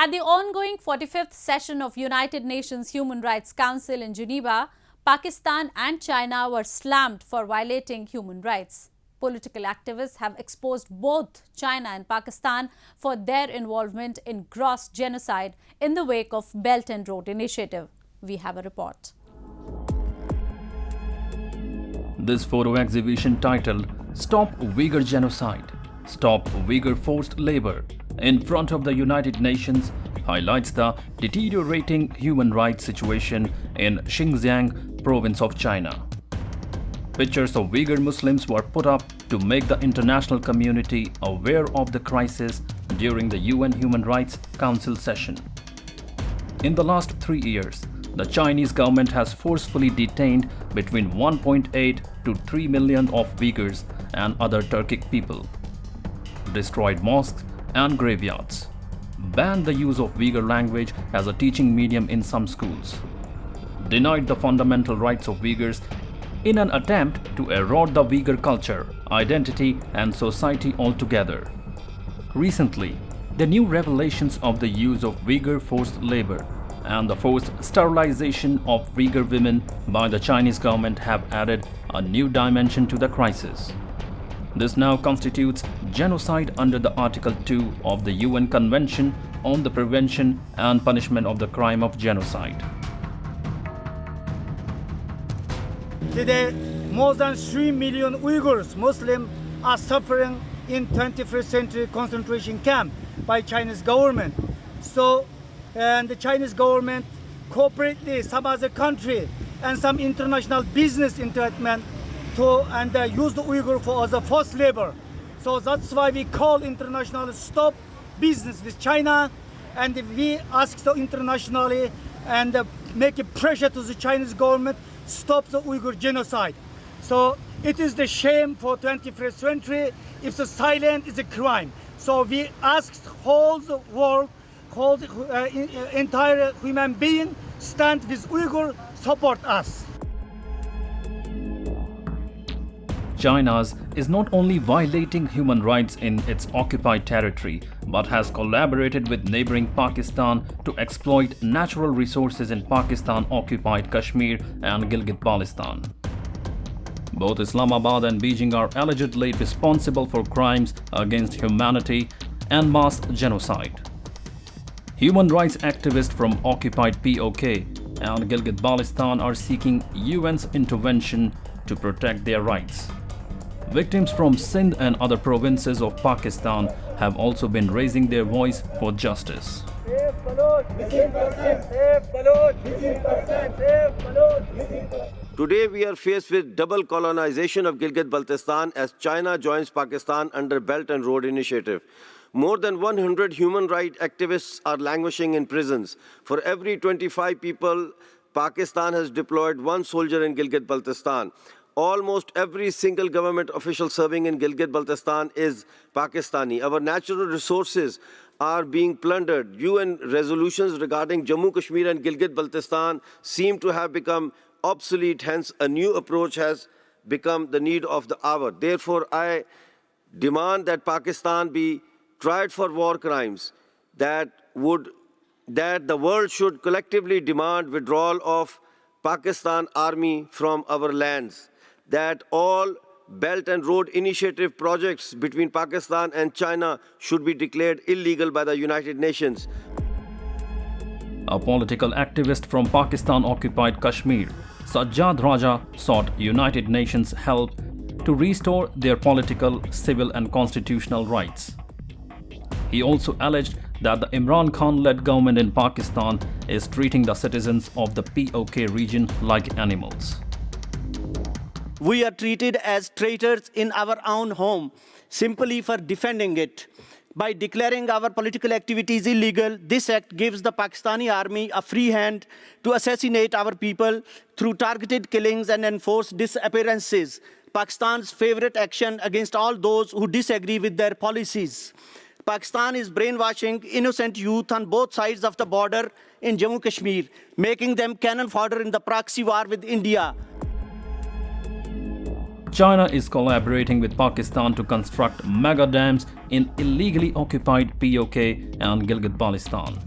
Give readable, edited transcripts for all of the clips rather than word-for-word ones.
At the ongoing 45th session of United Nations Human Rights Council in Geneva, Pakistan and China were slammed for violating human rights. Political activists have exposed both China and Pakistan for their involvement in gross genocide in the wake of Belt and Road Initiative. We have a report. This photo exhibition titled "Stop Uyghur Genocide, Stop Uyghur Forced Labor" in front of the United Nations highlights the deteriorating human rights situation in Xinjiang province of China. Pictures of Uyghur Muslims were put up to make the international community aware of the crisis during the UN Human Rights Council session. In the last 3 years, the Chinese government has forcefully detained between 1.8 to 3 million of Uyghurs and other Turkic people, destroyed mosques and graveyards, banned the use of Uyghur language as a teaching medium in some schools, denied the fundamental rights of Uyghurs in an attempt to erode the Uyghur culture, identity and society altogether. Recently, the new revelations of the use of Uyghur forced labor and the forced sterilization of Uyghur women by the Chinese government have added a new dimension to the crisis. This now constitutes genocide under the Article 2 of the UN Convention on the Prevention and Punishment of the Crime of Genocide. Today, more than 3 million Uyghurs, Muslims, are suffering in 21st century concentration camp by Chinese government. And the Chinese government cooperatively, some other country and some international business interaction and use the Uyghur for as a forced labor. So that's why we call international stop business with China, and we ask so internationally and make a pressure to the Chinese government stop the Uyghur genocide. So it is the shame for 21st century if the silent is a crime. So we ask whole the world, whole the entire human being stand with Uyghur, support us. China's is not only violating human rights in its occupied territory, but has collaborated with neighboring Pakistan to exploit natural resources in Pakistan-occupied Kashmir and Gilgit-Baltistan. Both Islamabad and Beijing are allegedly responsible for crimes against humanity and mass genocide. Human rights activists from occupied POK and Gilgit-Baltistan are seeking UN's intervention to protect their rights. Victims from Sindh and other provinces of Pakistan have also been raising their voice for justice. Today we are faced with double colonization of Gilgit-Baltistan as China joins Pakistan under Belt and Road Initiative. More than 100 human rights activists are languishing in prisons. For every 25 people, Pakistan has deployed 1 soldier in Gilgit-Baltistan. Almost every single government official serving in Gilgit-Baltistan is Pakistani. Our natural resources are being plundered. UN resolutions regarding Jammu, Kashmir and Gilgit-Baltistan seem to have become obsolete. Hence, a new approach has become the need of the hour. Therefore, I demand that Pakistan be tried for war crimes, that the world should collectively demand withdrawal of Pakistan army from our lands, that all Belt and Road Initiative projects between Pakistan and China should be declared illegal by the United Nations. A political activist from Pakistan-occupied Kashmir, Sajjad Raja, sought United Nations help to restore their political, civil and constitutional rights. He also alleged that the Imran Khan-led government in Pakistan is treating the citizens of the POK region like animals. We are treated as traitors in our own home simply for defending it. By declaring our political activities illegal, this act gives the Pakistani army a free hand to assassinate our people through targeted killings and enforced disappearances, Pakistan's favorite action against all those who disagree with their policies. Pakistan is brainwashing innocent youth on both sides of the border in Jammu Kashmir, making them cannon fodder in the proxy war with India. China is collaborating with Pakistan to construct mega dams in illegally occupied POK and Gilgit-Baltistan.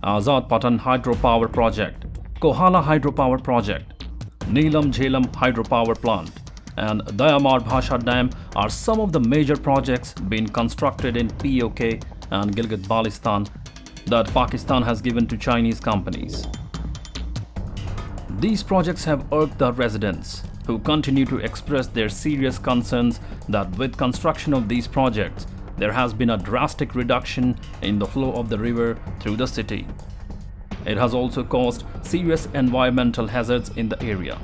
Azad Patan Hydropower Project, Kohala Hydropower Project, Neelam Jhelum Hydropower Plant, and Dayamar Bhasha Dam are some of the major projects being constructed in POK and Gilgit-Baltistan that Pakistan has given to Chinese companies. These projects have irked the residents, who continue to express their serious concerns that with construction of these projects, there has been a drastic reduction in the flow of the river through the city. It has also caused serious environmental hazards in the area.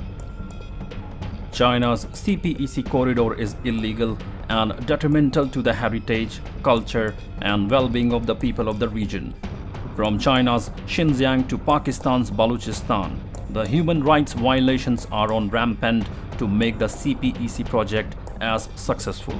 China's CPEC corridor is illegal and detrimental to the heritage, culture, and well-being of the people of the region. From China's Xinjiang to Pakistan's Balochistan, the human rights violations are on rampant to make the CPEC project as successful.